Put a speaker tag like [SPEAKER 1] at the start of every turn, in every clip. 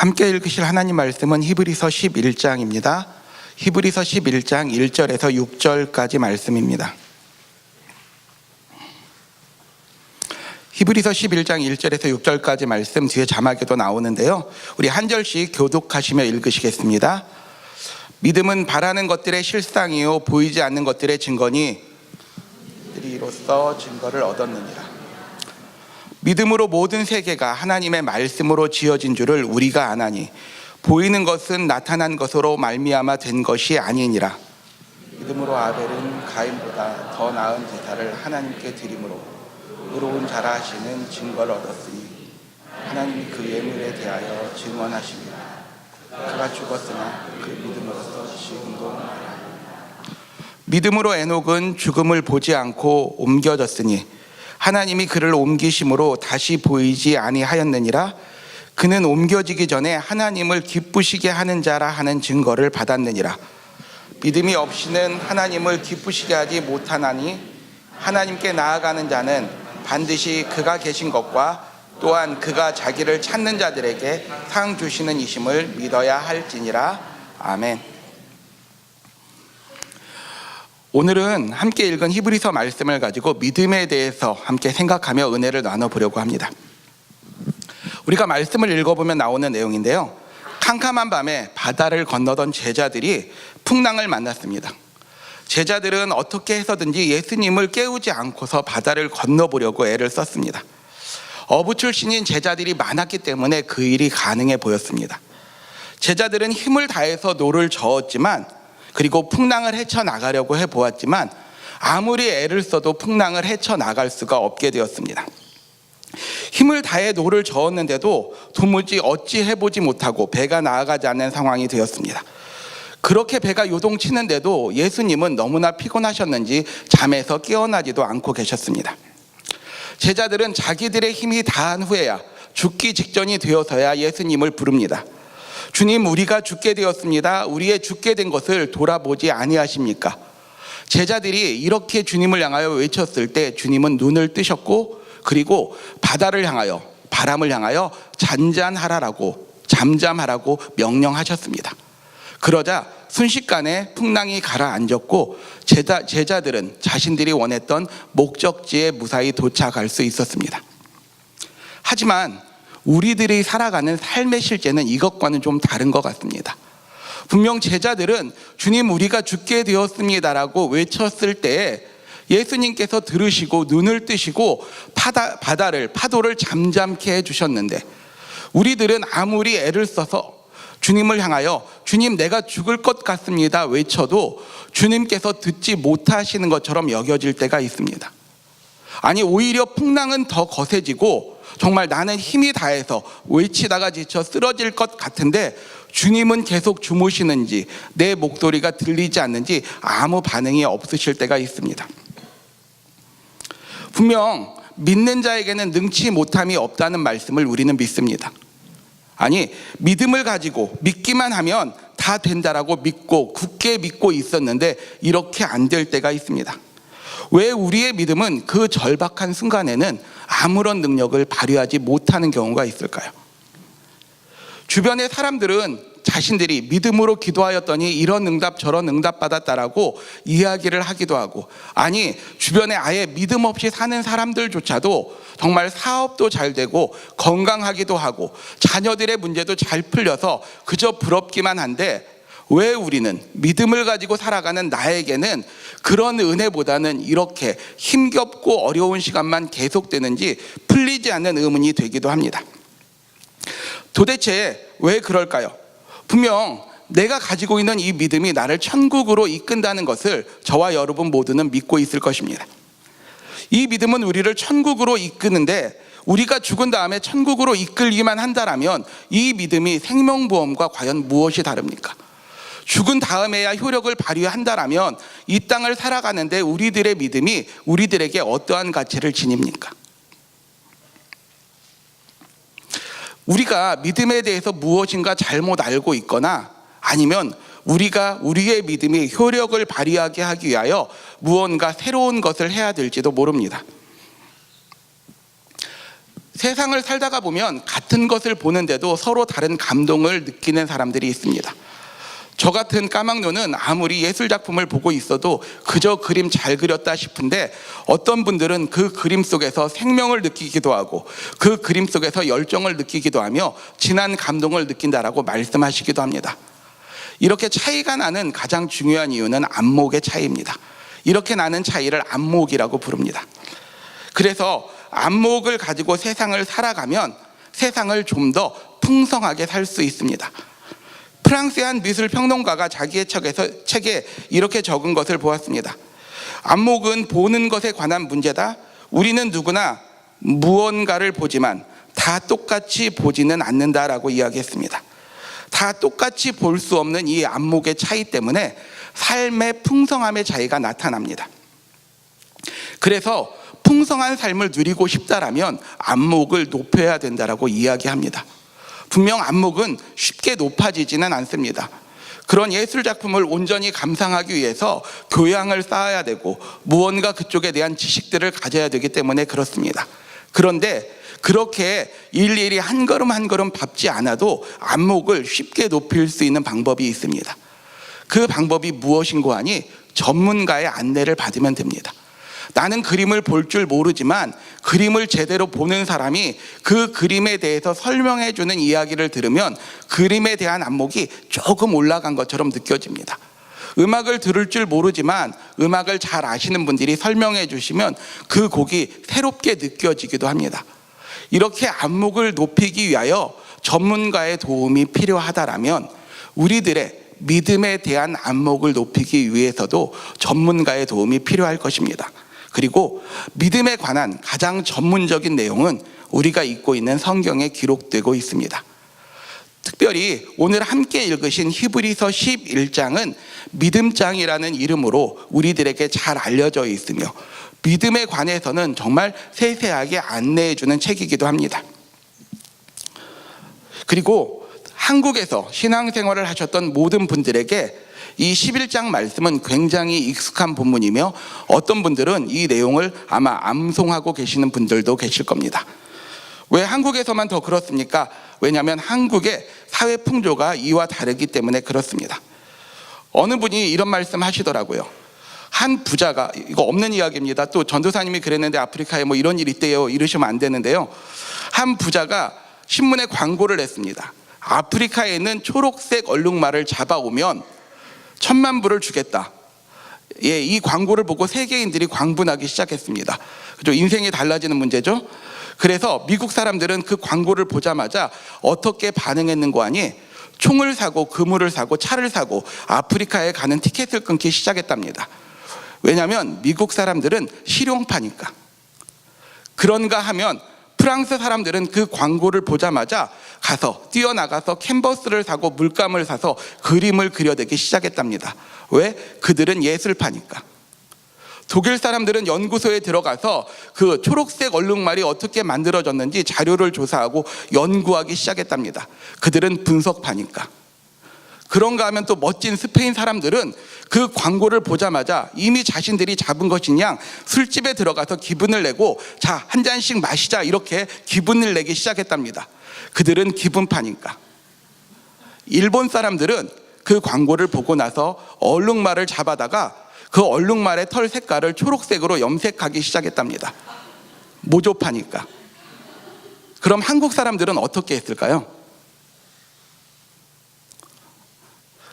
[SPEAKER 1] 함께 읽으실 하나님 말씀은 히브리서 11장입니다. 히브리서 11장 1절에서 6절까지 말씀입니다. 히브리서 11장 1절에서 6절까지 말씀 뒤에 자막에도 나오는데요, 우리 한 절씩 교독하시며 읽으시겠습니다. 믿음은 바라는 것들의 실상이요 보이지 않는 것들의 증거니 이로써 증거를 얻었느니라. 믿음으로 모든 세계가 하나님의 말씀으로 지어진 줄을 우리가 아나니 보이는 것은 나타난 것으로 말미암아 된 것이 아니니라. 믿음으로 아벨은 가인보다 더 나은 제사를 하나님께 드림으로 의로운 자라 하시는 증거를 얻었으니 하나님이 그 예물에 대하여 증언하십니다. 그가 죽었으나 그 믿음으로써 지금도 말하라. 믿음으로 에녹은 죽음을 보지 않고 옮겨졌으니 하나님이 그를 옮기심으로 다시 보이지 아니하였느니라. 그는 옮겨지기 전에 하나님을 기쁘시게 하는 자라 하는 증거를 받았느니라. 믿음이 없이는 하나님을 기쁘시게 하지 못하나니 하나님께 나아가는 자는 반드시 그가 계신 것과 또한 그가 자기를 찾는 자들에게 상 주시는 이심을 믿어야 할지니라. 아멘. 오늘은 함께 읽은 히브리서 말씀을 가지고 믿음에 대해서 함께 생각하며 은혜를 나눠보려고 합니다. 우리가 말씀을 읽어보면 나오는 내용인데요, 캄캄한 밤에 바다를 건너던 제자들이 풍랑을 만났습니다. 제자들은 어떻게 해서든지 예수님을 깨우지 않고서 바다를 건너보려고 애를 썼습니다. 어부 출신인 제자들이 많았기 때문에 그 일이 가능해 보였습니다. 제자들은 힘을 다해서 노를 저었지만, 그리고 풍랑을 헤쳐나가려고 해보았지만 아무리 애를 써도 풍랑을 헤쳐나갈 수가 없게 되었습니다. 힘을 다해 노를 저었는데도 도무지 어찌 해보지 못하고 배가 나아가지 않는 상황이 되었습니다. 그렇게 배가 요동치는데도 예수님은 너무나 피곤하셨는지 잠에서 깨어나지도 않고 계셨습니다. 제자들은 자기들의 힘이 다한 후에야, 죽기 직전이 되어서야 예수님을 부릅니다. 주님, 우리가 죽게 되었습니다. 우리의 죽게 된 것을 돌아보지 아니하십니까? 제자들이 이렇게 주님을 향하여 외쳤을 때 주님은 눈을 뜨셨고, 그리고 바다를 향하여, 바람을 향하여 잠잠하라고 명령하셨습니다. 그러자 순식간에 풍랑이 가라앉았고 제자들은 자신들이 원했던 목적지에 무사히 도착할 수 있었습니다. 하지만 우리들이 살아가는 삶의 실제는 이것과는 좀 다른 것 같습니다. 분명 제자들은 주님, 우리가 죽게 되었습니다라고 외쳤을 때에 예수님께서 들으시고 눈을 뜨시고 파도를 잠잠케 해주셨는데, 우리들은 아무리 애를 써서 주님을 향하여 주님, 내가 죽을 것 같습니다 외쳐도 주님께서 듣지 못하시는 것처럼 여겨질 때가 있습니다. 아니, 오히려 풍랑은 더 거세지고 정말 나는 힘이 다해서 외치다가 지쳐 쓰러질 것 같은데 주님은 계속 주무시는지 내 목소리가 들리지 않는지 아무 반응이 없으실 때가 있습니다. 분명 믿는 자에게는 능치 못함이 없다는 말씀을 우리는 믿습니다. 아니, 믿음을 가지고 믿기만 하면 다 된다라고 믿고 굳게 믿고 있었는데 이렇게 안 될 때가 있습니다. 왜 우리의 믿음은 그 절박한 순간에는 아무런 능력을 발휘하지 못하는 경우가 있을까요? 주변의 사람들은 자신들이 믿음으로 기도하였더니 이런 응답 저런 응답 받았다라고 이야기를 하기도 하고, 아니, 주변에 아예 믿음 없이 사는 사람들조차도 정말 사업도 잘 되고 건강하기도 하고 자녀들의 문제도 잘 풀려서 그저 부럽기만 한데, 왜 우리는 믿음을 가지고 살아가는 나에게는 그런 은혜보다는 이렇게 힘겹고 어려운 시간만 계속되는지 풀리지 않는 의문이 되기도 합니다. 도대체 왜 그럴까요? 분명 내가 가지고 있는 이 믿음이 나를 천국으로 이끈다는 것을 저와 여러분 모두는 믿고 있을 것입니다. 이 믿음은 우리를 천국으로 이끄는데, 우리가 죽은 다음에 천국으로 이끌기만 한다라면 이 믿음이 생명보험과 과연 무엇이 다릅니까? 죽은 다음에야 효력을 발휘한다라면 이 땅을 살아가는데 우리들의 믿음이 우리들에게 어떠한 가치를 지닙니까? 우리가 믿음에 대해서 무엇인가 잘못 알고 있거나, 아니면 우리가 우리의 믿음이 효력을 발휘하게 하기 위하여 무언가 새로운 것을 해야 될지도 모릅니다. 세상을 살다가 보면 같은 것을 보는데도 서로 다른 감동을 느끼는 사람들이 있습니다. 저 같은 까막눈은 아무리 예술작품을 보고 있어도 그저 그림 잘 그렸다 싶은데, 어떤 분들은 그 그림 속에서 생명을 느끼기도 하고 그 그림 속에서 열정을 느끼기도 하며 진한 감동을 느낀다라고 말씀하시기도 합니다. 이렇게 차이가 나는 가장 중요한 이유는 안목의 차이입니다. 이렇게 나는 차이를 안목이라고 부릅니다. 그래서 안목을 가지고 세상을 살아가면 세상을 좀 더 풍성하게 살 수 있습니다. 프랑스의 한 미술 평론가가 자기의 책에 이렇게 적은 것을 보았습니다. 안목은 보는 것에 관한 문제다. 우리는 누구나 무언가를 보지만 다 똑같이 보지는 않는다라고 이야기했습니다. 다 똑같이 볼 수 없는 이 안목의 차이 때문에 삶의 풍성함의 차이가 나타납니다. 그래서 풍성한 삶을 누리고 싶다라면 안목을 높여야 된다라고 이야기합니다. 분명 안목은 쉽게 높아지지는 않습니다. 그런 예술작품을 온전히 감상하기 위해서 교양을 쌓아야 되고 무언가 그쪽에 대한 지식들을 가져야 되기 때문에 그렇습니다. 그런데 그렇게 일일이 한 걸음 한 걸음 밟지 않아도 안목을 쉽게 높일 수 있는 방법이 있습니다. 그 방법이 무엇인고 하니 전문가의 안내를 받으면 됩니다. 나는 그림을 볼 줄 모르지만 그림을 제대로 보는 사람이 그 그림에 대해서 설명해 주는 이야기를 들으면 그림에 대한 안목이 조금 올라간 것처럼 느껴집니다. 음악을 들을 줄 모르지만 음악을 잘 아시는 분들이 설명해 주시면 그 곡이 새롭게 느껴지기도 합니다. 이렇게 안목을 높이기 위하여 전문가의 도움이 필요하다라면 우리들의 믿음에 대한 안목을 높이기 위해서도 전문가의 도움이 필요할 것입니다. 그리고 믿음에 관한 가장 전문적인 내용은 우리가 읽고 있는 성경에 기록되고 있습니다. 특별히 오늘 함께 읽으신 히브리서 11장은 믿음장이라는 이름으로 우리들에게 잘 알려져 있으며 믿음에 관해서는 정말 세세하게 안내해 주는 책이기도 합니다. 그리고 한국에서 신앙생활을 하셨던 모든 분들에게 이 11장 말씀은 굉장히 익숙한 본문이며 어떤 분들은 이 내용을 아마 암송하고 계시는 분들도 계실 겁니다. 왜 한국에서만 더 그렇습니까? 왜냐하면 한국의 사회 풍조가 이와 다르기 때문에 그렇습니다. 어느 분이 이런 말씀 하시더라고요. 한 부자가, 이거 없는 이야기입니다. 또 전도사님이 그랬는데 아프리카에 뭐 이런 일 있대요 이러시면 안 되는데요. 한 부자가 신문에 광고를 냈습니다. 아프리카에 있는 초록색 얼룩말을 잡아오면 1,000만 불을 주겠다. 예, 이 광고를 보고 세계인들이 광분하기 시작했습니다. 그죠? 인생이 달라지는 문제죠. 그래서 미국 사람들은 그 광고를 보자마자 어떻게 반응했는고 하니 총을 사고 그물을 사고 차를 사고 아프리카에 가는 티켓을 끊기 시작했답니다. 왜냐하면 미국 사람들은 실용파니까. 그런가 하면 프랑스 사람들은 그 광고를 보자마자 가서 뛰어나가서 캔버스를 사고 물감을 사서 그림을 그려내기 시작했답니다. 왜? 그들은 예술파니까. 독일 사람들은 연구소에 들어가서 그 초록색 얼룩말이 어떻게 만들어졌는지 자료를 조사하고 연구하기 시작했답니다. 그들은 분석파니까. 그런가 하면 또 멋진 스페인 사람들은 그 광고를 보자마자 이미 자신들이 잡은 것인 양 술집에 들어가서 기분을 내고 자, 한 잔씩 마시자 이렇게 기분을 내기 시작했답니다. 그들은 기분파니까. 일본 사람들은 그 광고를 보고 나서 얼룩말을 잡아다가 그 얼룩말의 털 색깔을 초록색으로 염색하기 시작했답니다. 모조파니까. 그럼 한국 사람들은 어떻게 했을까요?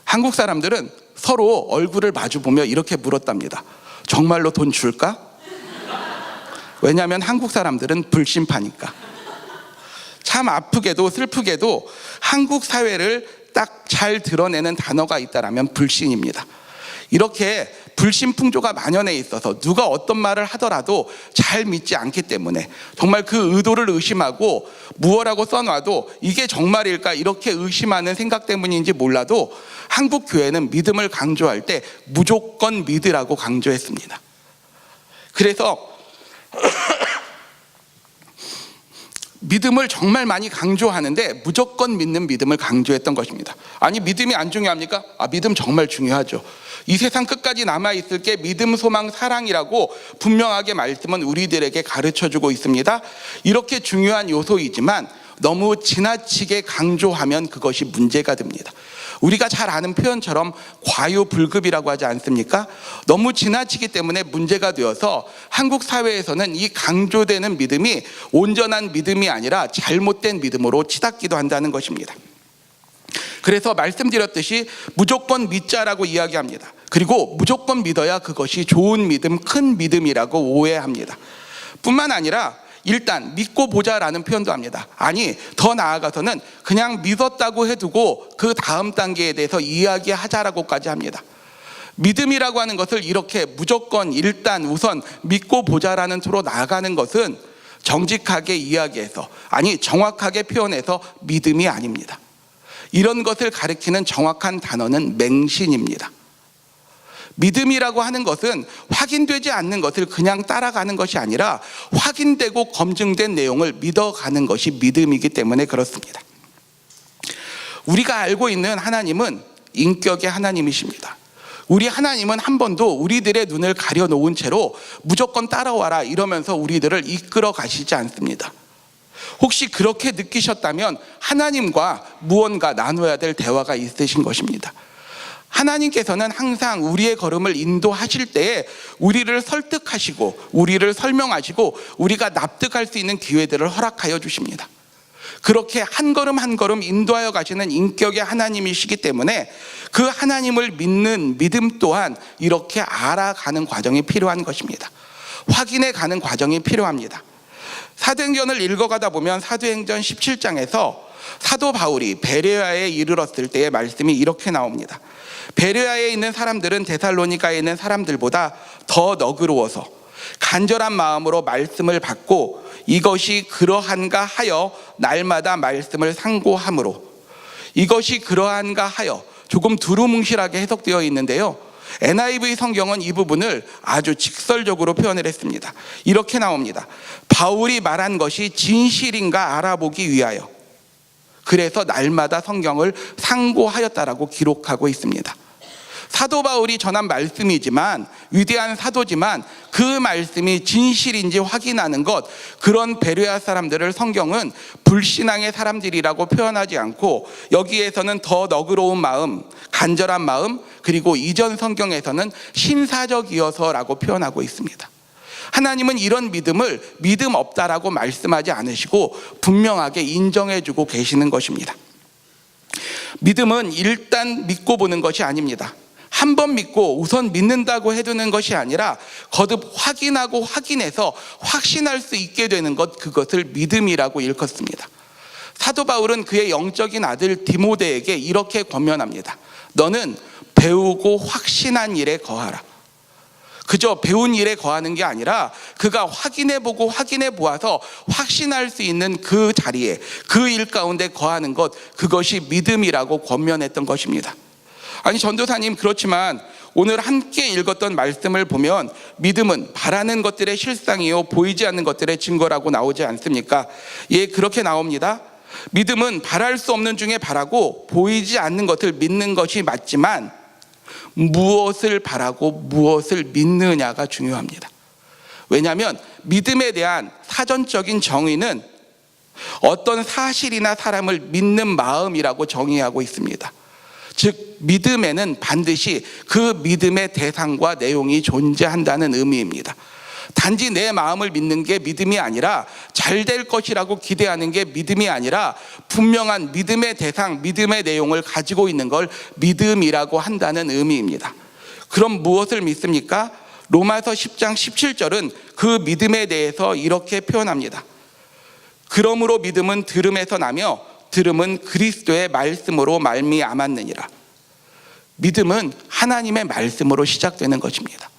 [SPEAKER 1] 한국 사람들은 서로 얼굴을 마주보며 이렇게 물었답니다. 정말로 돈 줄까? 왜냐하면 한국 사람들은 불신파니까. 참 아프게도 슬프게도 한국 사회를 딱 잘 드러내는 단어가 있다라면 불신입니다. 이렇게 불신 풍조가 만연해 있어서 누가 어떤 말을 하더라도 잘 믿지 않기 때문에 정말 그 의도를 의심하고 무엇라고 써놔도 이게 정말일까 이렇게 의심하는 생각 때문인지 몰라도 한국 교회는 믿음을 강조할 때 무조건 믿으라고 강조했습니다. 그래서 믿음을 정말 많이 강조하는데 무조건 믿는 믿음을 강조했던 것입니다. 아니, 믿음이 안 중요합니까? 믿음 정말 중요하죠. 이 세상 끝까지 남아있을 게 믿음, 소망, 사랑이라고 분명하게 말씀은 우리들에게 가르쳐주고 있습니다. 이렇게 중요한 요소이지만 너무 지나치게 강조하면 그것이 문제가 됩니다. 우리가 잘 아는 표현처럼 과유불급이라고 하지 않습니까? 너무 지나치기 때문에 문제가 되어서 한국 사회에서는 이 강조되는 믿음이 온전한 믿음이 아니라 잘못된 믿음으로 치닫기도 한다는 것입니다. 그래서 말씀드렸듯이 무조건 믿자라고 이야기합니다. 그리고 무조건 믿어야 그것이 좋은 믿음, 큰 믿음이라고 오해합니다. 뿐만 아니라 일단 믿고 보자라는 표현도 합니다. 아니, 더 나아가서는 그냥 믿었다고 해두고 그 다음 단계에 대해서 이야기하자라고까지 합니다. 믿음이라고 하는 것을 이렇게 무조건 일단 우선 믿고 보자라는 투로 나아가는 것은 정직하게 이야기해서, 아니 정확하게 표현해서 믿음이 아닙니다. 이런 것을 가리키는 정확한 단어는 맹신입니다. 믿음이라고 하는 것은 확인되지 않는 것을 그냥 따라가는 것이 아니라 확인되고 검증된 내용을 믿어가는 것이 믿음이기 때문에 그렇습니다. 우리가 알고 있는 하나님은 인격의 하나님이십니다. 우리 하나님은 한 번도 우리들의 눈을 가려놓은 채로 무조건 따라와라 이러면서 우리들을 이끌어 가시지 않습니다. 혹시 그렇게 느끼셨다면 하나님과 무언가 나눠야 될 대화가 있으신 것입니다. 하나님께서는 항상 우리의 걸음을 인도하실 때에 우리를 설득하시고 우리를 설명하시고 우리가 납득할 수 있는 기회들을 허락하여 주십니다. 그렇게 한 걸음 한 걸음 인도하여 가시는 인격의 하나님이시기 때문에 그 하나님을 믿는 믿음 또한 이렇게 알아가는 과정이 필요한 것입니다. 확인해 가는 과정이 필요합니다. 사도행전을 읽어가다 보면 사도행전 17장에서 사도 바울이 베레아에 이르렀을 때의 말씀이 이렇게 나옵니다. 베레아에 있는 사람들은 데살로니가에 있는 사람들보다 더 너그러워서 간절한 마음으로 말씀을 받고 이것이 그러한가 하여 날마다 말씀을 상고함으로, 이것이 그러한가 하여 조금 두루뭉실하게 해석되어 있는데요, NIV 성경은 이 부분을 아주 직설적으로 표현을 했습니다. 이렇게 나옵니다. 바울이 말한 것이 진실인가 알아보기 위하여 그래서 날마다 성경을 상고하였다라고 기록하고 있습니다. 사도 바울이 전한 말씀이지만, 위대한 사도지만 그 말씀이 진실인지 확인하는 것, 그런 베레아 사람들을 성경은 불신앙의 사람들이라고 표현하지 않고 여기에서는 더 너그러운 마음, 간절한 마음, 그리고 이전 성경에서는 신사적이어서라고 표현하고 있습니다. 하나님은 이런 믿음을 믿음 없다라고 말씀하지 않으시고 분명하게 인정해주고 계시는 것입니다. 믿음은 일단 믿고 보는 것이 아닙니다. 한 번 믿고 우선 믿는다고 해두는 것이 아니라 거듭 확인하고 확인해서 확신할 수 있게 되는 것, 그것을 믿음이라고 일컫습니다. 사도 바울은 그의 영적인 아들 디모데에게 이렇게 권면합니다. 너는 배우고 확신한 일에 거하라. 그저 배운 일에 거하는 게 아니라 그가 확인해보고 확인해 보아서 확신할 수 있는 그 자리에, 그 일 가운데 거하는 것, 그것이 믿음이라고 권면했던 것입니다. 아니, 전도사님, 그렇지만 오늘 함께 읽었던 말씀을 보면 믿음은 바라는 것들의 실상이요 보이지 않는 것들의 증거라고 나오지 않습니까? 예, 그렇게 나옵니다. 믿음은 바랄 수 없는 중에 바라고 보이지 않는 것을 믿는 것이 맞지만 무엇을 바라고 무엇을 믿느냐가 중요합니다. 왜냐하면 믿음에 대한 사전적인 정의는 어떤 사실이나 사람을 믿는 마음이라고 정의하고 있습니다. 즉 믿음에는 반드시 그 믿음의 대상과 내용이 존재한다는 의미입니다. 단지 내 마음을 믿는 게 믿음이 아니라, 잘 될 것이라고 기대하는 게 믿음이 아니라 분명한 믿음의 대상, 믿음의 내용을 가지고 있는 걸 믿음이라고 한다는 의미입니다. 그럼 무엇을 믿습니까? 로마서 10장 17절은 그 믿음에 대해서 이렇게 표현합니다. 그러므로 믿음은 들음에서 나며 들음은 그리스도의 말씀으로 말미암았느니라. 믿음은 하나님의 말씀으로 시작되는 것입니다.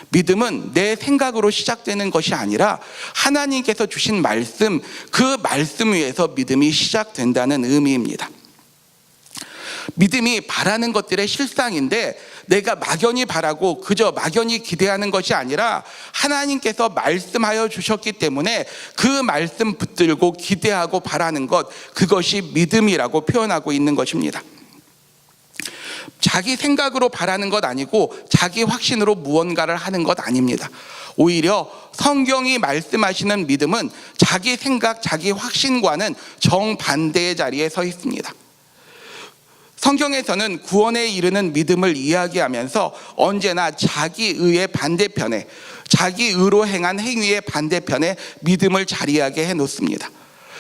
[SPEAKER 1] 믿음은 내 생각으로 시작되는 것이 아니라 하나님께서 주신 말씀, 그 말씀 위에서 믿음이 시작된다는 의미입니다. 믿음이 바라는 것들의 실상인데 내가 막연히 바라고 그저 막연히 기대하는 것이 아니라 하나님께서 말씀하여 주셨기 때문에 그 말씀 붙들고 기대하고 바라는 것, 그것이 믿음이라고 표현하고 있는 것입니다. 자기 생각으로 바라는 것 아니고 자기 확신으로 무언가를 하는 것 아닙니다. 오히려 성경이 말씀하시는 믿음은 자기 생각, 자기 확신과는 정반대의 자리에 서 있습니다. 성경에서는 구원에 이르는 믿음을 이야기하면서 언제나 자기의의 반대편에, 자기의로 행한 행위의 반대편에 믿음을 자리하게 해놓습니다.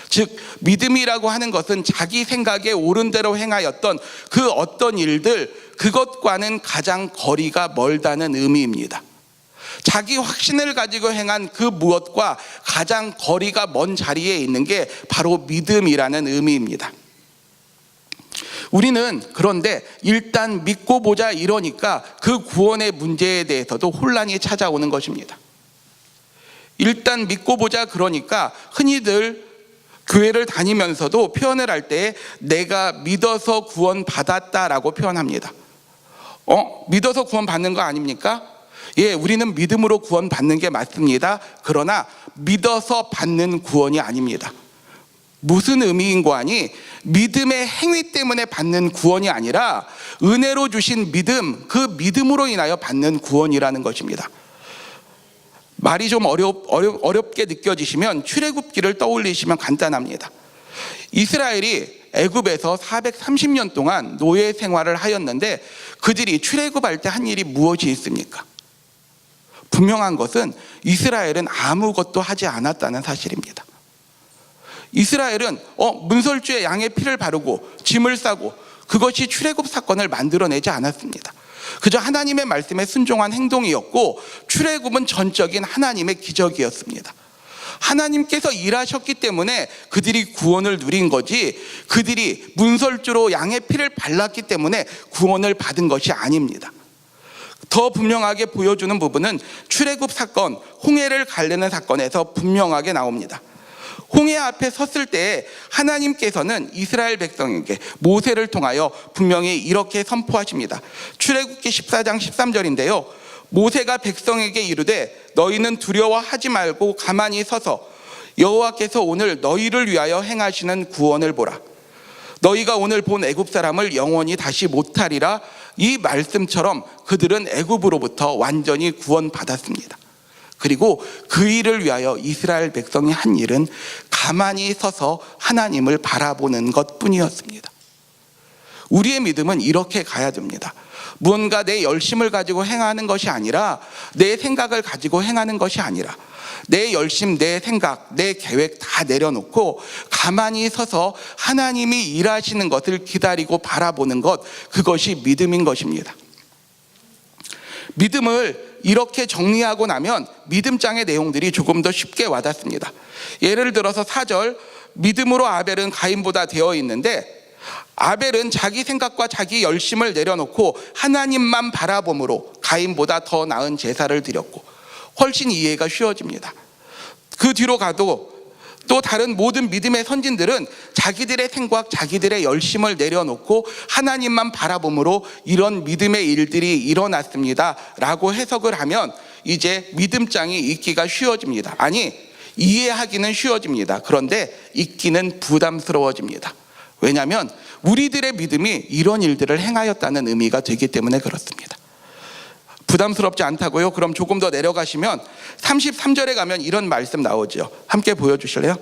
[SPEAKER 1] 즉 믿음이라고 하는 것은 자기 생각에 옳은 대로 행하였던 그 어떤 일들, 그것과는 가장 거리가 멀다는 의미입니다. 자기 확신을 가지고 행한 그 무엇과 가장 거리가 먼 자리에 있는 게 바로 믿음이라는 의미입니다. 우리는 그런데 일단 믿고 보자 이러니까 그 구원의 문제에 대해서도 혼란이 찾아오는 것입니다. 일단 믿고 보자 그러니까 흔히들 교회를 다니면서도 표현을 할 때 내가 믿어서 구원 받았다라고 표현합니다. 믿어서 구원 받는 거 아닙니까? 예, 우리는 믿음으로 구원 받는 게 맞습니다. 그러나 믿어서 받는 구원이 아닙니다. 무슨 의미인 거 아니? 믿음의 행위 때문에 받는 구원이 아니라 은혜로 주신 믿음, 그 믿음으로 인하여 받는 구원이라는 것입니다. 말이 좀 어렵게 느껴지시면 출애굽기를 떠올리시면 간단합니다. 이스라엘이 애굽에서 430년 동안 노예 생활을 하였는데 그들이 출애굽할 때 한 일이 무엇이 있습니까? 분명한 것은 이스라엘은 아무것도 하지 않았다는 사실입니다. 이스라엘은 문설주에 양의 피를 바르고 짐을 싸고 그것이 출애굽 사건을 만들어내지 않았습니다. 그저 하나님의 말씀에 순종한 행동이었고 출애굽은 전적인 하나님의 기적이었습니다. 하나님께서 일하셨기 때문에 그들이 구원을 누린 거지, 그들이 문설주로 양의 피를 발랐기 때문에 구원을 받은 것이 아닙니다. 더 분명하게 보여주는 부분은 출애굽 사건, 홍해를 가르는 사건에서 분명하게 나옵니다. 홍해 앞에 섰을 때 하나님께서는 이스라엘 백성에게 모세를 통하여 분명히 이렇게 선포하십니다. 출애굽기 14장 13절인데요. 모세가 백성에게 이르되 너희는 두려워하지 말고 가만히 서서 여호와께서 오늘 너희를 위하여 행하시는 구원을 보라. 너희가 오늘 본 애굽 사람을 영원히 다시 못하리라. 이 말씀처럼 그들은 애굽으로부터 완전히 구원받았습니다. 그리고 그 일을 위하여 이스라엘 백성이 한 일은 가만히 서서 하나님을 바라보는 것뿐이었습니다. 우리의 믿음은 이렇게 가야 됩니다. 무언가 내 열심을 가지고 행하는 것이 아니라, 내 생각을 가지고 행하는 것이 아니라, 내 열심, 내 생각, 내 계획 다 내려놓고 가만히 서서 하나님이 일하시는 것을 기다리고 바라보는 것, 그것이 믿음인 것입니다. 믿음을 이렇게 정리하고 나면 믿음장의 내용들이 조금 더 쉽게 와닿습니다. 예를 들어서 4절, 믿음으로 아벨은 가인보다 되어 있는데, 아벨은 자기 생각과 자기 열심을 내려놓고 하나님만 바라봄으로 가인보다 더 나은 제사를 드렸고, 훨씬 이해가 쉬워집니다. 그 뒤로 가도 또 다른 모든 믿음의 선진들은 자기들의 생각, 자기들의 열심을 내려놓고 하나님만 바라봄으로 이런 믿음의 일들이 일어났습니다 라고 해석을 하면 이제 믿음장이 읽기가 쉬워집니다. 아니, 이해하기는 쉬워집니다. 그런데 읽기는 부담스러워집니다. 왜냐하면 우리들의 믿음이 이런 일들을 행하였다는 의미가 되기 때문에 그렇습니다. 부담스럽지 않다고요? 그럼 조금 더 내려가시면 33절에 가면 이런 말씀 나오죠. 함께 보여주실래요?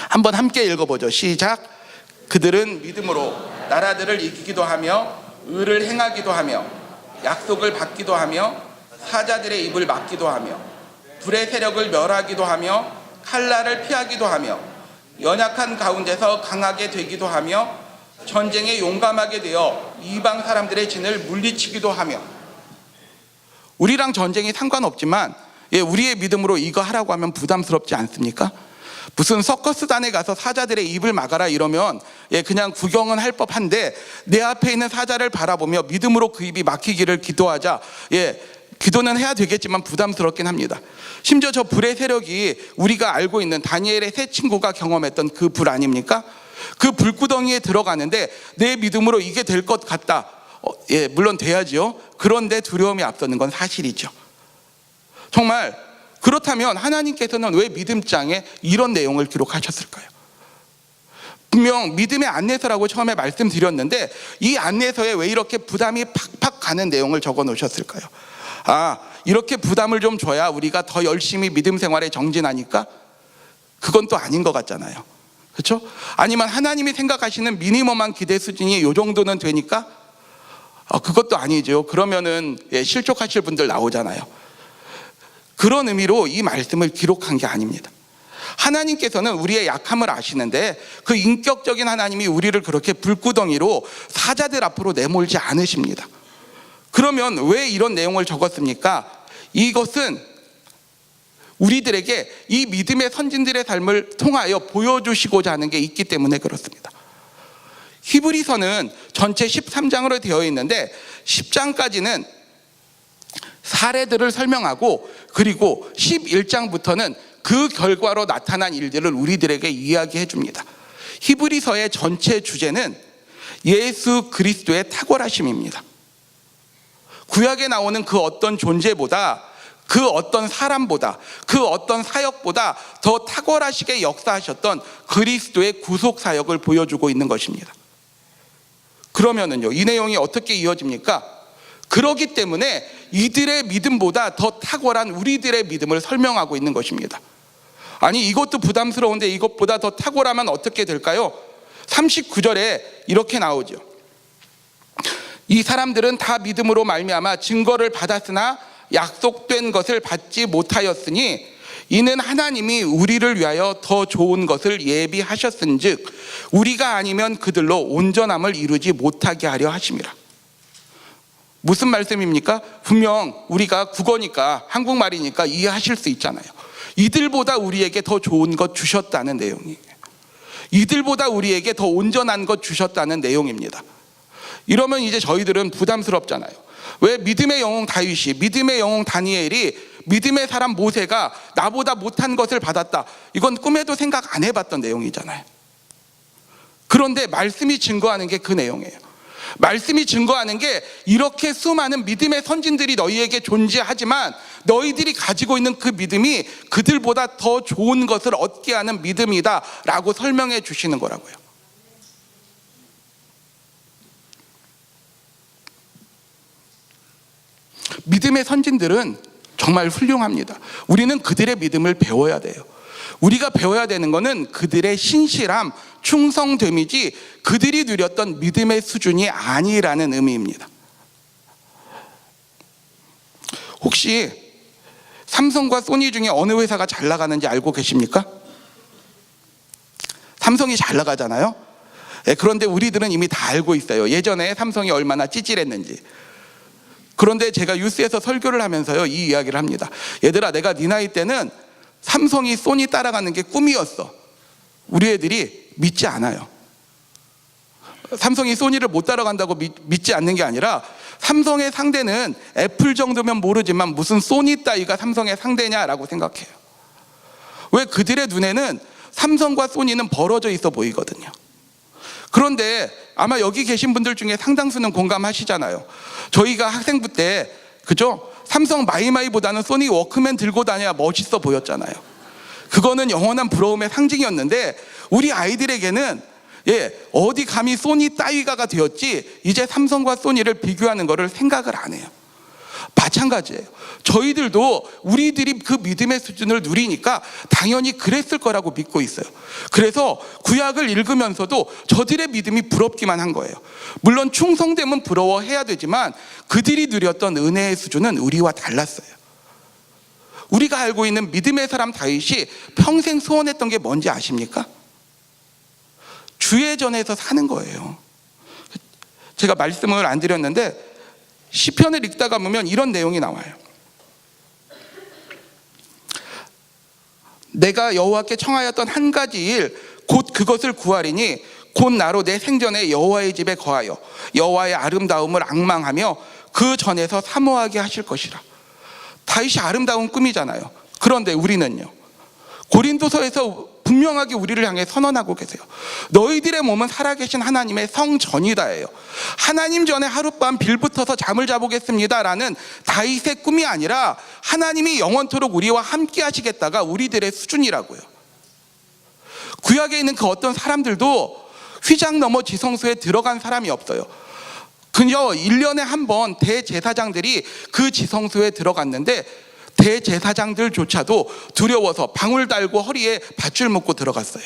[SPEAKER 1] 한번 함께 읽어보죠. 시작. 그들은 믿음으로 나라들을 이기기도 하며 의를 행하기도 하며 약속을 받기도 하며 사자들의 입을 막기도 하며 불의 세력을 멸하기도 하며 칼날을 피하기도 하며 연약한 가운데서 강하게 되기도 하며 전쟁에 용감하게 되어 이방 사람들의 진을 물리치기도 하며. 우리랑 전쟁이 상관없지만 우리의 믿음으로 이거 하라고 하면 부담스럽지 않습니까? 무슨 서커스단에 가서 사자들의 입을 막아라 이러면 그냥 구경은 할 법한데, 내 앞에 있는 사자를 바라보며 믿음으로 그 입이 막히기를 기도하자. 기도는 해야 되겠지만 부담스럽긴 합니다. 심지어 저 불의 세력이 우리가 알고 있는 다니엘의 세 친구가 경험했던 그 불 아닙니까? 그 불구덩이에 들어가는데 내 믿음으로 이게 될 것 같다. 물론 돼야지요. 그런데 두려움이 앞서는 건 사실이죠. 정말 그렇다면 하나님께서는 왜 믿음장에 이런 내용을 기록하셨을까요? 분명 믿음의 안내서라고 처음에 말씀드렸는데 이 안내서에 왜 이렇게 부담이 팍팍 가는 내용을 적어 놓으셨을까요? 이렇게 부담을 좀 줘야 우리가 더 열심히 믿음 생활에 정진하니까? 그건 또 아닌 것 같잖아요. 그렇죠? 아니면 하나님이 생각하시는 미니멈한 기대 수준이 이 정도는 되니까? 그것도 아니죠. 그러면은 실족하실 분들 나오잖아요. 그런 의미로 이 말씀을 기록한 게 아닙니다. 하나님께서는 우리의 약함을 아시는데 그 인격적인 하나님이 우리를 그렇게 불구덩이로 사자들 앞으로 내몰지 않으십니다. 그러면 왜 이런 내용을 적었습니까? 이것은 우리들에게 이 믿음의 선진들의 삶을 통하여 보여주시고자 하는 게 있기 때문에 그렇습니다. 히브리서는 전체 13장으로 되어 있는데 10장까지는 사례들을 설명하고 그리고 11장부터는 그 결과로 나타난 일들을 우리들에게 이야기해 줍니다. 히브리서의 전체 주제는 예수 그리스도의 탁월하심입니다. 구약에 나오는 그 어떤 존재보다, 그 어떤 사람보다, 그 어떤 사역보다 더 탁월하시게 역사하셨던 그리스도의 구속 사역을 보여주고 있는 것입니다. 그러면은요, 이 내용이 어떻게 이어집니까? 그러기 때문에 이들의 믿음보다 더 탁월한 우리들의 믿음을 설명하고 있는 것입니다. 아니, 이것도 부담스러운데 이것보다 더 탁월하면 어떻게 될까요? 39절에 이렇게 나오죠. 이 사람들은 다 믿음으로 말미암아 증거를 받았으나 약속된 것을 받지 못하였으니 이는 하나님이 우리를 위하여 더 좋은 것을 예비하셨은즉 우리가 아니면 그들로 온전함을 이루지 못하게 하려 하심이라. 무슨 말씀입니까? 분명 우리가 국어니까, 한국말이니까 이해하실 수 있잖아요. 이들보다 우리에게 더 좋은 것 주셨다는 내용이에요. 이들보다 우리에게 더 온전한 것 주셨다는 내용입니다. 이러면 이제 저희들은 부담스럽잖아요. 왜 믿음의 영웅 다윗이, 믿음의 영웅 다니엘이, 믿음의 사람 모세가 나보다 못한 것을 받았다. 이건 꿈에도 생각 안 해봤던 내용이잖아요. 그런데 말씀이 증거하는 게 그 내용이에요. 말씀이 증거하는 게 이렇게 수많은 믿음의 선진들이 너희에게 존재하지만 너희들이 가지고 있는 그 믿음이 그들보다 더 좋은 것을 얻게 하는 믿음이다 라고 설명해 주시는 거라고요. 믿음의 선진들은 정말 훌륭합니다. 우리는 그들의 믿음을 배워야 돼요. 우리가 배워야 되는 것은 그들의 신실함, 충성됨이지 그들이 누렸던 믿음의 수준이 아니라는 의미입니다. 혹시 삼성과 소니 중에 어느 회사가 잘 나가는지 알고 계십니까? 삼성이 잘 나가잖아요. 그런데 우리들은 이미 다 알고 있어요. 예전에 삼성이 얼마나 찌질했는지. 그런데 제가 뉴스에서 설교를 하면서요, 이 이야기를 합니다. 얘들아, 내가 네 나이 때는 삼성이 소니 따라가는 게 꿈이었어. 우리 애들이 믿지 않아요. 삼성이 소니를 못 따라간다고 믿지 않는 게 아니라 삼성의 상대는 애플 정도면 모르지만 무슨 소니 따위가 삼성의 상대냐라고 생각해요. 왜? 그들의 눈에는 삼성과 소니는 벌어져 있어 보이거든요. 그런데 아마 여기 계신 분들 중에 상당수는 공감하시잖아요. 저희가 학생부 때, 그죠? 삼성 마이마이보다는 소니 워크맨 들고 다녀야 멋있어 보였잖아요. 그거는 영원한 부러움의 상징이었는데 우리 아이들에게는 어디 감히 소니 따위가가 되었지 이제 삼성과 소니를 비교하는 거를 생각을 안 해요. 마찬가지예요. 저희들도 우리들이 그 믿음의 수준을 누리니까 당연히 그랬을 거라고 믿고 있어요. 그래서 구약을 읽으면서도 저들의 믿음이 부럽기만 한 거예요. 물론 충성됨은 부러워해야 되지만 그들이 누렸던 은혜의 수준은 우리와 달랐어요. 우리가 알고 있는 믿음의 사람 다윗이 평생 소원했던 게 뭔지 아십니까? 주의 전에서 사는 거예요. 제가 말씀을 안 드렸는데 시편을 읽다가 보면 이런 내용이 나와요. 내가 여호와께 청하였던 한 가지 일 곧 그것을 구하리니 곧 나로 내 생전에 여호와의 집에 거하여 여호와의 아름다움을 앙망하며 그 전에서 사모하게 하실 것이라. 다윗이 아름다운 꿈이잖아요. 그런데 우리는요, 고린도서에서 분명하게 우리를 향해 선언하고 계세요. 너희들의 몸은 살아계신 하나님의 성전이다예요. 하나님 전에 하룻밤 빌붙어서 잠을 자보겠습니다라는 다윗의 꿈이 아니라 하나님이 영원토록 우리와 함께 하시겠다가 우리들의 수준이라고요. 구약에 있는 그 어떤 사람들도 휘장 넘어 지성소에 들어간 사람이 없어요. 그저 1년에 한 번 대제사장들이 그 지성소에 들어갔는데 대제사장들조차도 두려워서 방울 달고 허리에 밧줄 묶고 들어갔어요.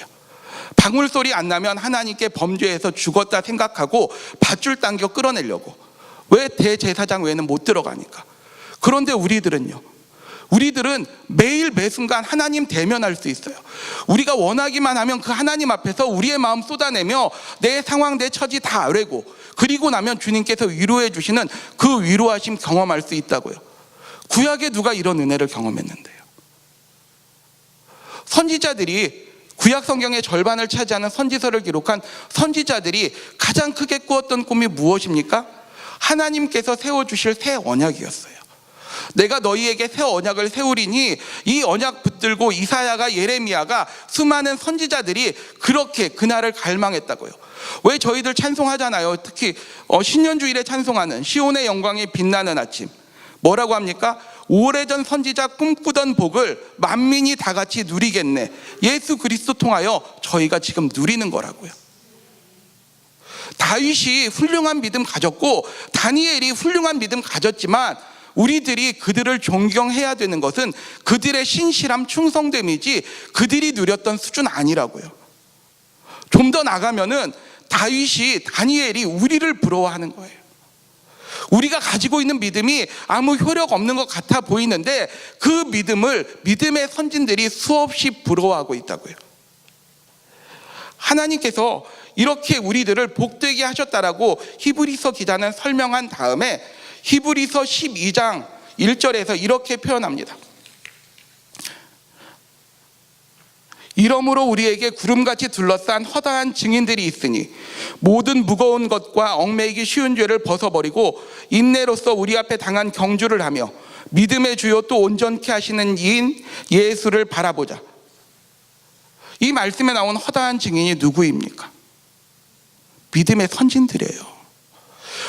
[SPEAKER 1] 방울 소리 안 나면 하나님께 범죄해서 죽었다 생각하고 밧줄 당겨 끌어내려고. 왜 대제사장 외에는 못 들어가니까. 그런데 우리들은요, 우리들은 매일 매순간 하나님 대면할 수 있어요. 우리가 원하기만 하면 그 하나님 앞에서 우리의 마음 쏟아내며 내 상황, 내 처지 다 아뢰고, 그리고 나면 주님께서 위로해 주시는 그 위로하심 경험할 수 있다고요. 구약에 누가 이런 은혜를 경험했는데요? 선지자들이, 구약 성경의 절반을 차지하는 선지서를 기록한 선지자들이 가장 크게 꾸었던 꿈이 무엇입니까? 하나님께서 세워주실 새 언약이었어요. 내가 너희에게 새 언약을 세우리니, 이 언약 붙들고 이사야가, 예레미야가, 수많은 선지자들이 그렇게 그날을 갈망했다고요. 왜 저희들 찬송하잖아요. 특히 신년주일에 찬송하는 시온의 영광이 빛나는 아침, 뭐라고 합니까? 오래전 선지자 꿈꾸던 복을 만민이 다 같이 누리겠네. 예수 그리스도 통하여 저희가 지금 누리는 거라고요. 다윗이 훌륭한 믿음 가졌고 다니엘이 훌륭한 믿음 가졌지만 우리들이 그들을 존경해야 되는 것은 그들의 신실함, 충성됨이지 그들이 누렸던 수준 아니라고요. 좀 더 나가면은 다윗이, 다니엘이 우리를 부러워하는 거예요. 우리가 가지고 있는 믿음이 아무 효력 없는 것 같아 보이는데 그 믿음을 믿음의 선진들이 수없이 부러워하고 있다고요. 하나님께서 이렇게 우리들을 복되게 하셨다라고 히브리서 기자는 설명한 다음에 히브리서 12장 1절에서 이렇게 표현합니다. 이러므로 우리에게 구름같이 둘러싼 허다한 증인들이 있으니 모든 무거운 것과 얽매이기 쉬운 죄를 벗어버리고 인내로써 우리 앞에 당한 경주를 하며 믿음의 주요 또 온전케 하시는 이인 예수를 바라보자. 이 말씀에 나온 허다한 증인이 누구입니까? 믿음의 선진들이에요.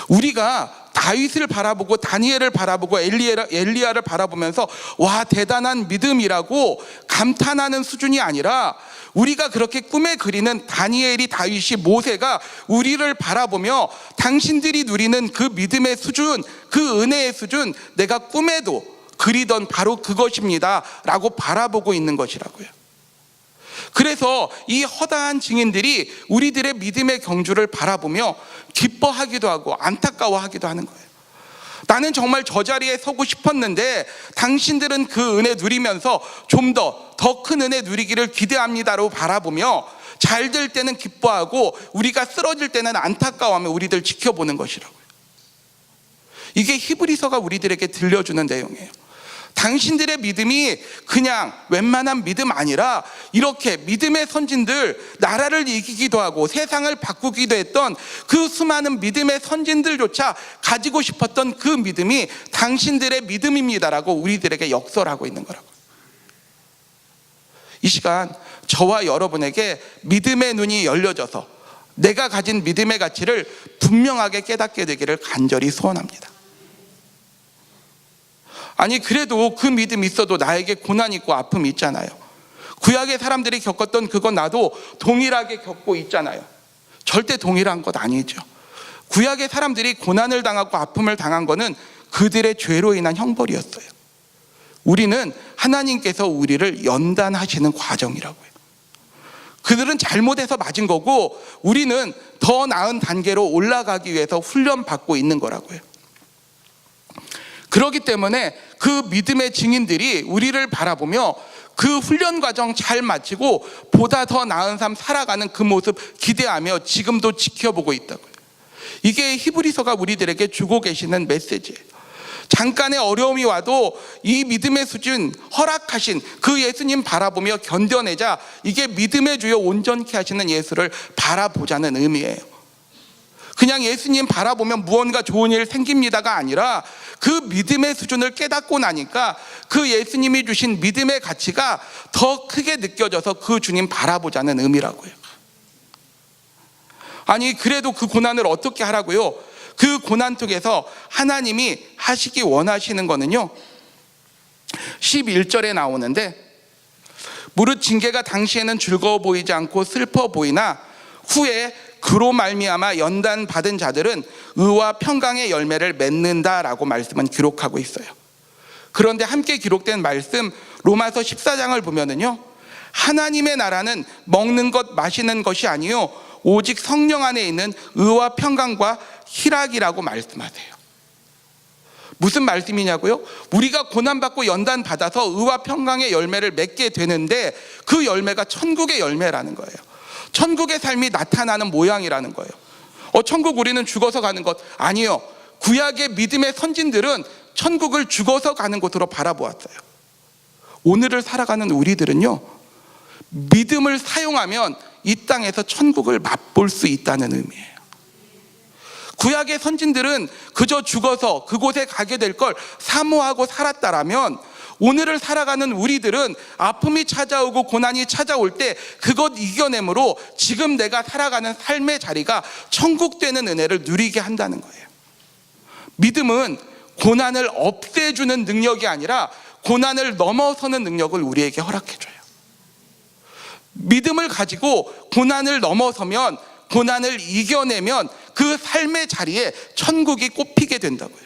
[SPEAKER 1] 우리가 다윗을 바라보고 다니엘을 바라보고 엘리야를 바라보면서 와, 대단한 믿음이라고 감탄하는 수준이 아니라 우리가 그렇게 꿈에 그리는 다니엘이, 다윗이, 모세가 우리를 바라보며 당신들이 누리는 그 믿음의 수준, 그 은혜의 수준, 내가 꿈에도 그리던 바로 그것입니다 라고 바라보고 있는 것이라고요. 그래서 이 허다한 증인들이 우리들의 믿음의 경주를 바라보며 기뻐하기도 하고 안타까워하기도 하는 거예요. 나는 정말 저 자리에 서고 싶었는데 당신들은 그 은혜 누리면서 좀 더 큰 은혜 누리기를 기대합니다로 바라보며 잘 될 때는 기뻐하고 우리가 쓰러질 때는 안타까워하며 우리들 지켜보는 것이라고요. 이게 히브리서가 우리들에게 들려주는 내용이에요. 당신들의 믿음이 그냥 웬만한 믿음 아니라 이렇게 믿음의 선진들, 나라를 이기기도 하고 세상을 바꾸기도 했던 그 수많은 믿음의 선진들조차 가지고 싶었던 그 믿음이 당신들의 믿음입니다라고 우리들에게 역설하고 있는 거라고. 이 시간 저와 여러분에게 믿음의 눈이 열려져서 내가 가진 믿음의 가치를 분명하게 깨닫게 되기를 간절히 소원합니다. 아니, 그래도 그 믿음이 있어도 나에게 고난이 있고 아픔이 있잖아요. 구약의 사람들이 겪었던 그건 나도 동일하게 겪고 있잖아요. 절대 동일한 것 아니죠. 구약의 사람들이 고난을 당하고 아픔을 당한 것은 그들의 죄로 인한 형벌이었어요. 우리는 하나님께서 우리를 연단하시는 과정이라고요. 그들은 잘못해서 맞은 거고 우리는 더 나은 단계로 올라가기 위해서 훈련받고 있는 거라고요. 그렇기 때문에 그 믿음의 증인들이 우리를 바라보며 그 훈련 과정 잘 마치고 보다 더 나은 삶 살아가는 그 모습 기대하며 지금도 지켜보고 있다고요. 이게 히브리서가 우리들에게 주고 계시는 메시지예요. 잠깐의 어려움이 와도 이 믿음의 수준 허락하신 그 예수님 바라보며 견뎌내자. 이게 믿음의 주요 온전케 하시는 예수를 바라보자는 의미예요. 그냥 예수님 바라보면 무언가 좋은 일 생깁니다가 아니라 그 믿음의 수준을 깨닫고 나니까 그 예수님이 주신 믿음의 가치가 더 크게 느껴져서 그 주님 바라보자는 의미라고요. 아니, 그래도 그 고난을 어떻게 하라고요? 그 고난 속에서 하나님이 하시기 원하시는 거는요, 11절에 나오는데, 무릇 징계가 당시에는 즐거워 보이지 않고 슬퍼 보이나 후에 그로 말미암아 연단 받은 자들은 의와 평강의 열매를 맺는다라고 말씀은 기록하고 있어요. 그런데 함께 기록된 말씀 로마서 14장을 보면은요, 하나님의 나라는 먹는 것 마시는 것이 아니요 오직 성령 안에 있는 의와 평강과 희락이라고 말씀하세요. 무슨 말씀이냐고요? 우리가 고난받고 연단받아서 의와 평강의 열매를 맺게 되는데 그 열매가 천국의 열매라는 거예요. 천국의 삶이 나타나는 모양이라는 거예요. 천국 우리는 죽어서 가는 것 아니요. 구약의 믿음의 선진들은 천국을 죽어서 가는 곳으로 바라보았어요. 오늘을 살아가는 우리들은요, 믿음을 사용하면 이 땅에서 천국을 맛볼 수 있다는 의미예요. 구약의 선진들은 그저 죽어서 그곳에 가게 될 걸 사모하고 살았다라면, 오늘을 살아가는 우리들은 아픔이 찾아오고 고난이 찾아올 때 그것 이겨내므로 지금 내가 살아가는 삶의 자리가 천국 되는 은혜를 누리게 한다는 거예요. 믿음은 고난을 없애주는 능력이 아니라 고난을 넘어서는 능력을 우리에게 허락해줘요. 믿음을 가지고 고난을 넘어서면, 고난을 이겨내면 그 삶의 자리에 천국이 꼽히게 된다고요.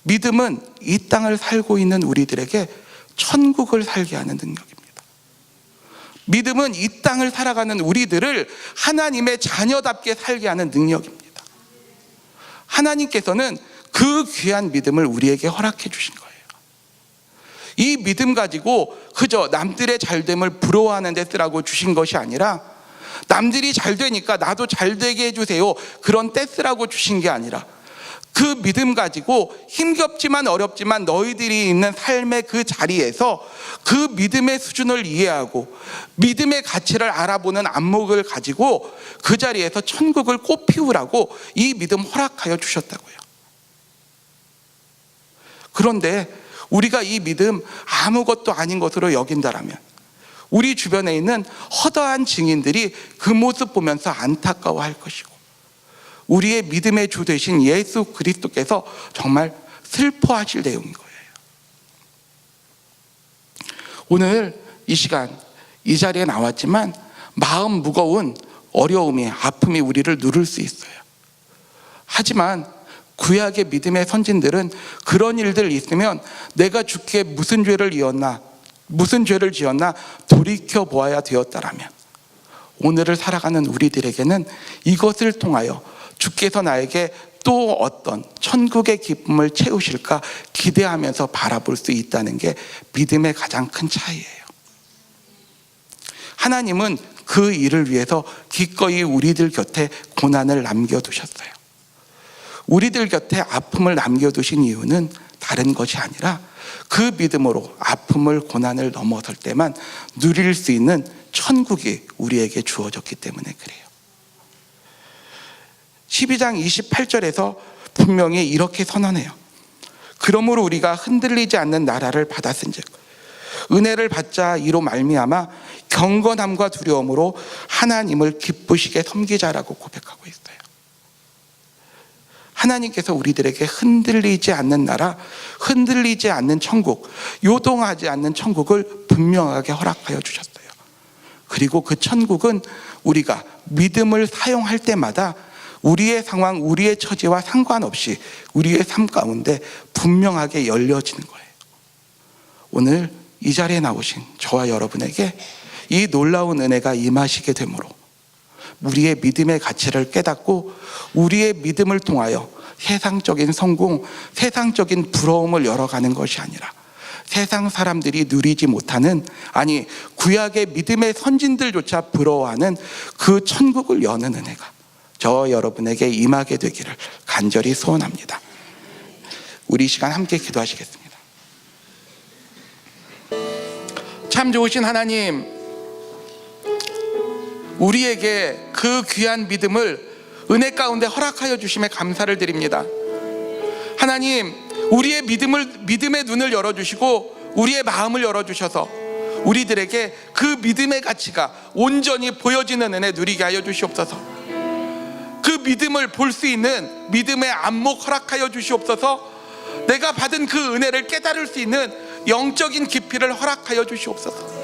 [SPEAKER 1] 믿음은 이 땅을 살고 있는 우리들에게 천국을 살게 하는 능력입니다. 믿음은 이 땅을 살아가는 우리들을 하나님의 자녀답게 살게 하는 능력입니다. 하나님께서는 그 귀한 믿음을 우리에게 허락해 주신 거예요. 이 믿음 가지고 그저 남들의 잘됨을 부러워하는 데 쓰라고 주신 것이 아니라, 남들이 잘 되니까 나도 잘 되게 해주세요, 그런 때 쓰라고 주신 게 아니라, 그 믿음 가지고 힘겹지만 어렵지만 너희들이 있는 삶의 그 자리에서 그 믿음의 수준을 이해하고 믿음의 가치를 알아보는 안목을 가지고 그 자리에서 천국을 꽃피우라고 이 믿음 허락하여 주셨다고요. 그런데 우리가 이 믿음 아무것도 아닌 것으로 여긴다라면, 우리 주변에 있는 허다한 증인들이 그 모습 보면서 안타까워할 것이고, 우리의 믿음의 주 되신 예수 그리스도께서 정말 슬퍼하실 내용인 거예요. 오늘 이 시간 이 자리에 나왔지만 마음 무거운 어려움이, 아픔이 우리를 누를 수 있어요. 하지만 구약의 믿음의 선진들은 그런 일들 있으면 내가 주께 무슨 죄를 지었나 돌이켜 보아야 되었다라면, 오늘을 살아가는 우리들에게는 이것을 통하여 주께서 나에게 또 어떤 천국의 기쁨을 채우실까 기대하면서 바라볼 수 있다는 게 믿음의 가장 큰 차이예요. 하나님은 그 일을 위해서 기꺼이 우리들 곁에 고난을 남겨두셨어요. 우리들 곁에 아픔을 남겨두신 이유는 다른 것이 아니라 그 믿음으로 아픔을, 고난을 넘어설 때만 누릴 수 있는 천국이 우리에게 주어졌기 때문에 그래요. 12장 28절에서 분명히 이렇게 선언해요. 그러므로 우리가 흔들리지 않는 나라를 받았은즉 은혜를 받자 이로 말미암아 경건함과 두려움으로 하나님을 기쁘시게 섬기자라고 고백하고 있어요. 하나님께서 우리들에게 흔들리지 않는 나라, 흔들리지 않는 천국, 요동하지 않는 천국을 분명하게 허락하여 주셨어요. 그리고 그 천국은 우리가 믿음을 사용할 때마다 우리의 상황, 우리의 처지와 상관없이 우리의 삶 가운데 분명하게 열려지는 거예요. 오늘 이 자리에 나오신 저와 여러분에게 이 놀라운 은혜가 임하시게 되므로 우리의 믿음의 가치를 깨닫고 우리의 믿음을 통하여 세상적인 성공, 세상적인 부러움을 열어가는 것이 아니라 세상 사람들이 누리지 못하는, 아니 구약의 믿음의 선진들조차 부러워하는 그 천국을 여는 은혜가 저 여러분에게 임하게 되기를 간절히 소원합니다. 우리 시간 함께 기도하시겠습니다. 참 좋으신 하나님, 우리에게 그 귀한 믿음을 은혜 가운데 허락하여 주심에 감사를 드립니다. 하나님, 우리의 믿음의 눈을 열어주시고 우리의 마음을 열어주셔서 우리들에게 그 믿음의 가치가 온전히 보여지는 은혜 누리게 하여 주시옵소서. 그 믿음을 볼 수 있는 믿음의 안목 허락하여 주시옵소서. 내가 받은 그 은혜를 깨달을 수 있는 영적인 깊이를 허락하여 주시옵소서.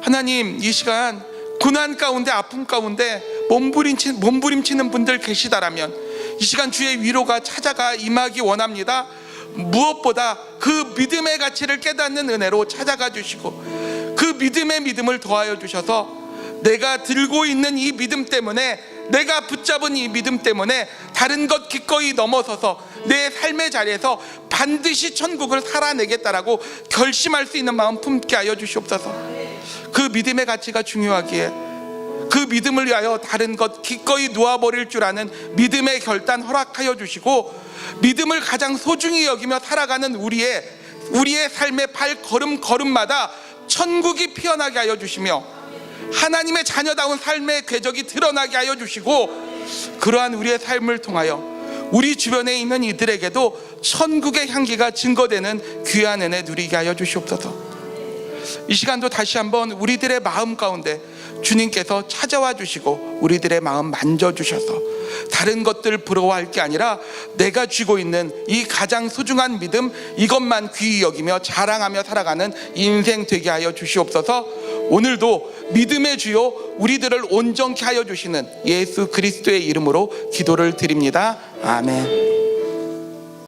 [SPEAKER 1] 하나님, 이 시간 고난 가운데, 아픔 가운데 몸부림치는 분들 계시다라면 이 시간 주의 위로가 찾아가 임하기 원합니다. 무엇보다 그 믿음의 가치를 깨닫는 은혜로 찾아가 주시고 그 믿음을 더하여 주셔서 내가 들고 있는 이 믿음 때문에, 내가 붙잡은 이 믿음 때문에 다른 것 기꺼이 넘어서서 내 삶의 자리에서 반드시 천국을 살아내겠다라고 결심할 수 있는 마음 품게 하여 주시옵소서. 그 믿음의 가치가 중요하기에 그 믿음을 위하여 다른 것 기꺼이 놓아버릴 줄 아는 믿음의 결단 허락하여 주시고, 믿음을 가장 소중히 여기며 살아가는 우리의 삶의 걸음마다 천국이 피어나게 하여 주시며 하나님의 자녀다운 삶의 궤적이 드러나게 하여 주시고, 그러한 우리의 삶을 통하여 우리 주변에 있는 이들에게도 천국의 향기가 증거되는 귀한 은혜 누리게 하여 주시옵소서. 이 시간도 다시 한번 우리들의 마음 가운데 주님께서 찾아와 주시고 우리들의 마음 만져주셔서 다른 것들 부러워할 게 아니라 내가 쥐고 있는 이 가장 소중한 믿음, 이것만 귀히 여기며 자랑하며 살아가는 인생 되게 하여 주시옵소서. 오늘도 믿음의 주요 우리들을 온전케 하여 주시는 예수 그리스도의 이름으로 기도를 드립니다. 아멘.